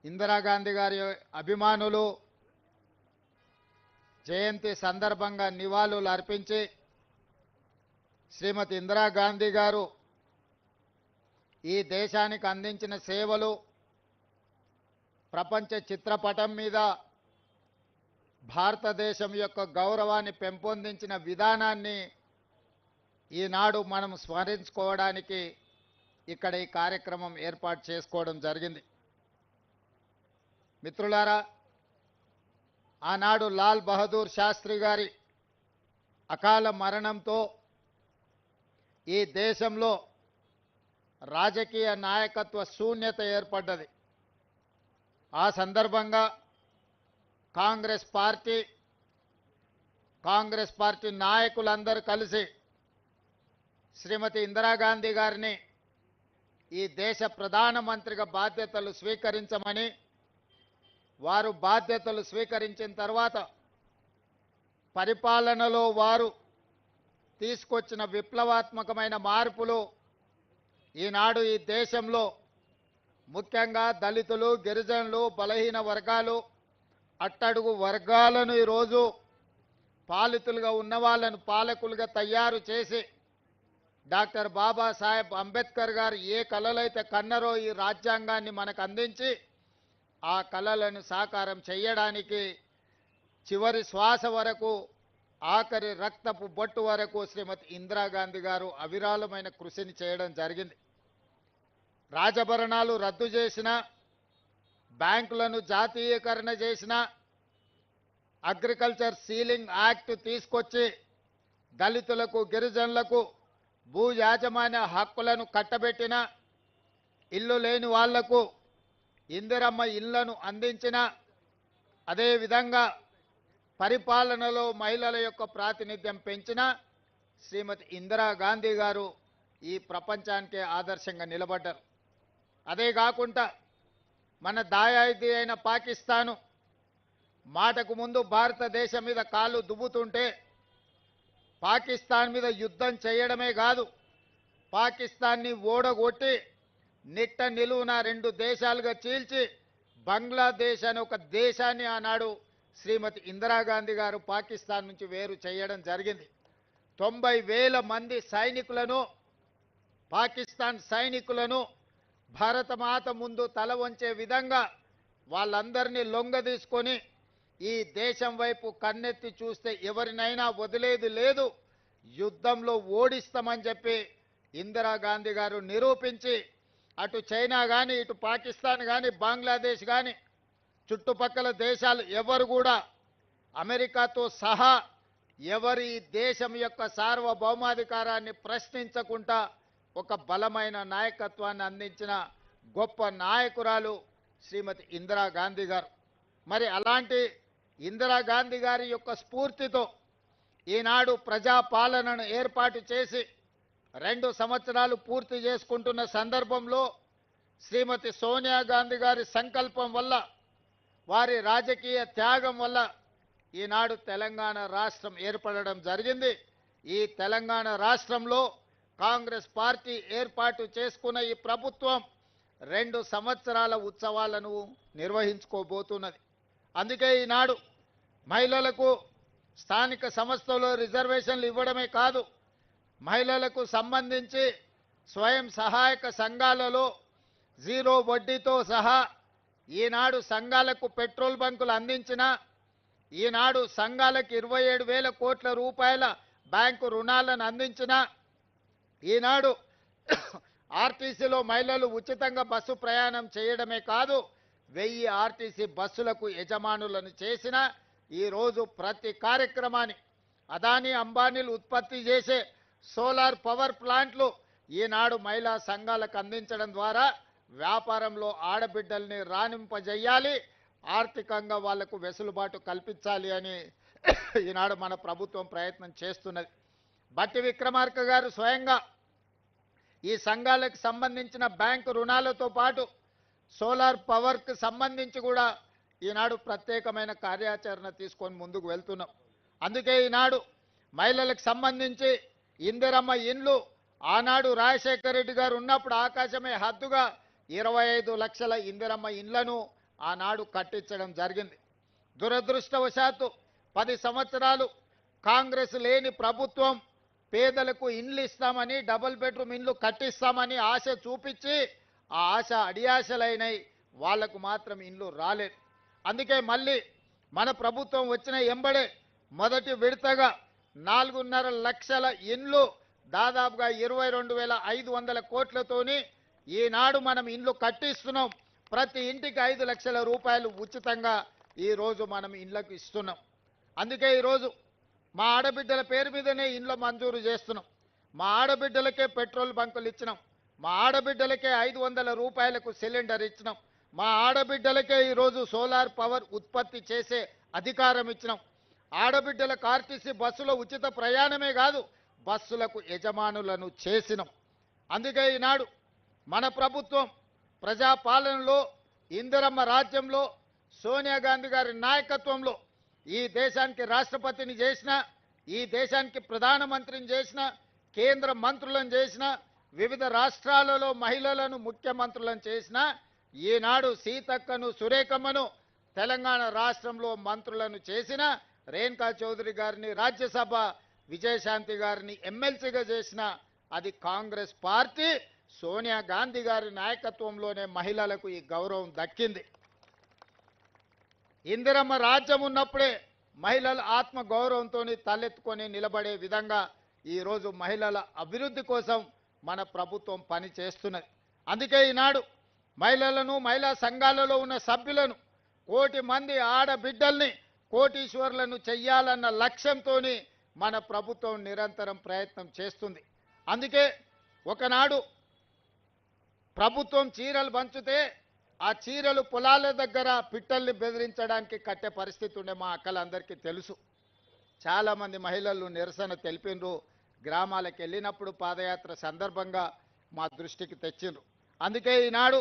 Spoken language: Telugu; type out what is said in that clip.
ఇందిరాగాంధీ గారి అభిమానులు జయంతి సందర్భంగా నివాళులు అర్పించి శ్రీమతి ఇందిరాగాంధీ గారు ఈ దేశానికి అందించిన సేవలు ప్రపంచ చిత్రపటం మీద భారతదేశం యొక్క గౌరవాన్ని పెంపొందించిన విధానాన్ని ఈనాడు మనం స్మరించుకోవడానికి ఇక్కడ ఈ కార్యక్రమం ఏర్పాటు చేసుకోవడం జరిగింది. మిత్రులారా, ఆనాడు లాల్ బహదూర్ శాస్త్రి గారి అకాల మరణంతో ఈ దేశంలో రాజకీయ నాయకత్వ శూన్యత ఏర్పడ్డది. ఆ సందర్భంగా కాంగ్రెస్ పార్టీ నాయకులందరూ కలిసి శ్రీమతి ఇందిరాగాంధీ గారిని ఈ దేశ ప్రధానమంత్రిగా బాధ్యతలు స్వీకరించమని, వారు బాధ్యతలు స్వీకరించిన తర్వాత పరిపాలనలో వారు తీసుకొచ్చిన విప్లవాత్మకమైన మార్పులు ఈనాడు ఈ దేశంలో ముఖ్యంగా దళితులు, గిరిజనులు, బలహీన వర్గాలు, అట్టడుగు వర్గాలను ఈరోజు పాలితులుగా ఉన్న వాళ్ళను పాలకులుగా తయారు చేసి డాక్టర్ బాబాసాహెబ్ అంబేద్కర్ గారు ఏ కలలైతే కన్నరో ఈ రాజ్యాంగాన్ని మనకు అందించి ఆ కలలను సాకారం చేయడానికి చివరి శ్వాస వరకు, ఆఖరి రక్తపు బొట్టు వరకు శ్రీమతి ఇందిరాగాంధీ గారు అవిరాళమైన కృషిని చేయడం జరిగింది. రాజభరణాలు రద్దు చేసిన, బ్యాంకులను జాతీయకరణ చేసిన, అగ్రికల్చర్ సీలింగ్ యాక్ట్ తీసుకొచ్చి దళితులకు, గిరిజనులకు భూ యాజమాన్య హక్కులను కట్టబెట్టిన, ఇల్లు లేని వాళ్లకు ఇందిరమ్మ ఇళ్లను అందించిన, అదేవిధంగా పరిపాలనలో మహిళల యొక్క ప్రాతినిధ్యం పెంచిన శ్రీమతి ఇందిరాగాంధీ గారు ఈ ప్రపంచానికే ఆదర్శంగా నిలబడ్డారు. అదే కాకుండా మన దాయాది అయిన పాకిస్తాను మాటకు ముందు భారతదేశం మీద కాళ్ళు దువ్వుతుంటే పాకిస్తాన్ మీద యుద్ధం చేయడమే కాదు, పాకిస్తాన్ని ఓడగొట్టి నిట్ట నిలువున 2 దేశాలుగా చీల్చి బంగ్లాదేశ్ అనే ఒక దేశాన్ని ఆనాడు శ్రీమతి ఇందిరాగాంధీ గారు పాకిస్తాన్ నుంచి వేరు చేయడం జరిగింది. 90,000 మంది సైనికులను, పాకిస్తాన్ సైనికులను భారతమాత ముందు తల వంచే విధంగా వాళ్ళందరినీ లొంగ తీసుకొని ఈ దేశం వైపు కన్నెత్తి చూస్తే ఎవరినైనా వదిలేది లేదు, యుద్ధంలో ఓడిస్తామని చెప్పి ఇందిరాగాంధీ గారు నిరూపించి అటు చైనా కానీ, ఇటు పాకిస్తాన్ కానీ, బంగ్లాదేశ్ కానీ, చుట్టుపక్కల దేశాలు ఎవరు కూడా అమెరికాతో సహా ఎవరి దేశం యొక్క సార్వభౌమాధికారాన్ని ప్రశ్నించకుండా ఒక బలమైన నాయకత్వాన్ని అందించిన గొప్ప నాయకురాలు శ్రీమతి ఇందిరాగాంధీ గారు. మరి అలాంటి ఇందిరాగాంధీ గారి యొక్క స్ఫూర్తితో ఈనాడు ప్రజాపాలనను ఏర్పాటు చేసి 2 సంవత్సరాలు పూర్తి చేసుకుంటున్న సందర్భంలో శ్రీమతి సోనియా గాంధీ గారి సంకల్పం వల్ల, వారి రాజకీయ త్యాగం వల్ల ఈనాడు తెలంగాణ రాష్ట్రం ఏర్పడడం జరిగింది. ఈ తెలంగాణ రాష్ట్రంలో కాంగ్రెస్ పార్టీ ఏర్పాటు చేసుకున్న ఈ ప్రభుత్వం 2 సంవత్సరాల ఉత్సవాలను నిర్వహించుకోబోతున్నది. అందుకే ఈనాడు మహిళలకు స్థానిక సంస్థల్లో రిజర్వేషన్లు ఇవ్వడమే కాదు, మహిళలకు సంబంధించి స్వయం సహాయక సంఘాలలో 0 వడ్డీతో సహా ఈనాడు సంఘాలకు పెట్రోల్ బంకులు అందించిన, ఈనాడు సంఘాలకు 27,000 కోట్ల రూపాయల బ్యాంకు రుణాలను అందించిన, ఈనాడు ఆర్టీసీలో మహిళలు ఉచితంగా బస్సు ప్రయాణం చేయడమే కాదు 1000 ఆర్టీసీ బస్సులకు యజమానులను చేసిన, ఈరోజు ప్రతి కార్యక్రమాన్ని అదానీ అంబానీలు ఉత్పత్తి చేసే సోలార్ పవర్ ప్లాంట్లు ఈనాడు మహిళా సంఘాలకు అందించడం ద్వారా వ్యాపారంలో ఆడబిడ్డల్ని రాణింపజేయాలి, ఆర్థికంగా వాళ్లకు వెసులుబాటు కల్పించాలి అని ఈనాడు మన ప్రభుత్వం ప్రయత్నం చేస్తున్నది. బట్టి విక్రమార్క గారు స్వయంగా ఈ సంఘాలకు సంబంధించిన బ్యాంకు రుణాలతో పాటు సోలార్ పవర్కి సంబంధించి కూడా ఈనాడు ప్రత్యేకమైన కార్యాచరణ తీసుకొని ముందుకు వెళ్తున్నాం. అందుకే ఈనాడు మహిళలకు సంబంధించి ఇందిరమ్మ ఇండ్లు ఆనాడు రాజశేఖర రెడ్డి గారు ఉన్నప్పుడు ఆకాశమే హద్దుగా 25 లక్షల ఇందిరమ్మ ఇండ్లను ఆనాడు కట్టించడం జరిగింది. దురదృష్టవశాత్తు 10 సంవత్సరాలు కాంగ్రెస్ లేని ప్రభుత్వం పేదలకు ఇండ్లు ఇస్తామని, డబుల్ బెడ్రూమ్ ఇండ్లు కట్టిస్తామని ఆశ చూపించి ఆ ఆశ అడియాశలైనవి, వాళ్లకు మాత్రం ఇండ్లు రాలేదు. అందుకే మళ్ళీ మన ప్రభుత్వం వచ్చిన ఎంబడే మొదటి విడతగా 4.5 లక్షల ఇండ్లు దాదాపుగా 22,500 కోట్లతోని ఈనాడు మనం ఇండ్లు కట్టిస్తున్నాం. ప్రతి ఇంటికి 5 లక్షల రూపాయలు ఉచితంగా ఈరోజు మనం ఇండ్లకు ఇస్తున్నాం. అందుకే ఈరోజు మా ఆడబిడ్డల పేరు మీదనే ఇండ్లు మంజూరు చేస్తున్నాం. మా ఆడబిడ్డలకే పెట్రోల్ బంకులు ఇచ్చినాం. మా ఆడబిడ్డలకే 500 రూపాయలకు సిలిండర్ ఇచ్చినాం. మా ఆడబిడ్డలకే ఈరోజు సోలార్ పవర్ ఉత్పత్తి చేసే అధికారం ఇచ్చినాం. ఆడబిడ్డలకు ఆర్టీసీ బస్సులో ఉచిత ప్రయాణమే కాదు, బస్సులకు యజమానులను చేసినాం. అందుకే ఈనాడు మన ప్రభుత్వం ప్రజాపాలనలో, ఇందిరమ్మ రాజ్యంలో, సోనియా గాంధీ గారి నాయకత్వంలో ఈ దేశానికి రాష్ట్రపతిని చేసిన, ఈ దేశానికి ప్రధానమంత్రిని చేసిన, కేంద్ర మంత్రులను చేసిన, వివిధ రాష్ట్రాలలో మహిళలను ముఖ్యమంత్రులను చేసిన, ఈనాడు సీతక్కను, సురేఖమ్మను తెలంగాణ రాష్ట్రంలో మంత్రులను చేసిన, రేణుకా చౌదరి గారిని రాజ్యసభ, విజయశాంతి గారిని ఎమ్మెల్సీగా చేసిన అది కాంగ్రెస్ పార్టీ. సోనియా గాంధీ గారి నాయకత్వంలోనే మహిళలకు ఈ గౌరవం దక్కింది. ఇందిరమ్మ రాజ్యం ఉన్నప్పుడే మహిళల ఆత్మ గౌరవంతో తలెత్తుకొని నిలబడే విధంగా ఈరోజు మహిళల అభివృద్ధి కోసం మన ప్రభుత్వం పని చేస్తున్నది. అందుకే ఈనాడు మహిళలను, మహిళా సంఘాలలో ఉన్న సభ్యులను, 1 కోటి మంది ఆడబిడ్డల్ని కోటీశ్వర్లను చెయ్యాలన్న లక్ష్యంతో మన ప్రభుత్వం నిరంతరం ప్రయత్నం చేస్తుంది. అందుకే ఒకనాడు ప్రభుత్వం చీరలు పంచితే ఆ చీరలు పొలాల దగ్గర పిట్టల్ని బెదిరించడానికి కట్టే పరిస్థితి ఉండే మా అక్కలందరికీ తెలుసు. చాలామంది మహిళలు నిరసన తెలిపినరు. గ్రామాలకు వెళ్ళినప్పుడు పాదయాత్ర సందర్భంగా మా దృష్టికి తెచ్చిండ్రు. అందుకే ఈనాడు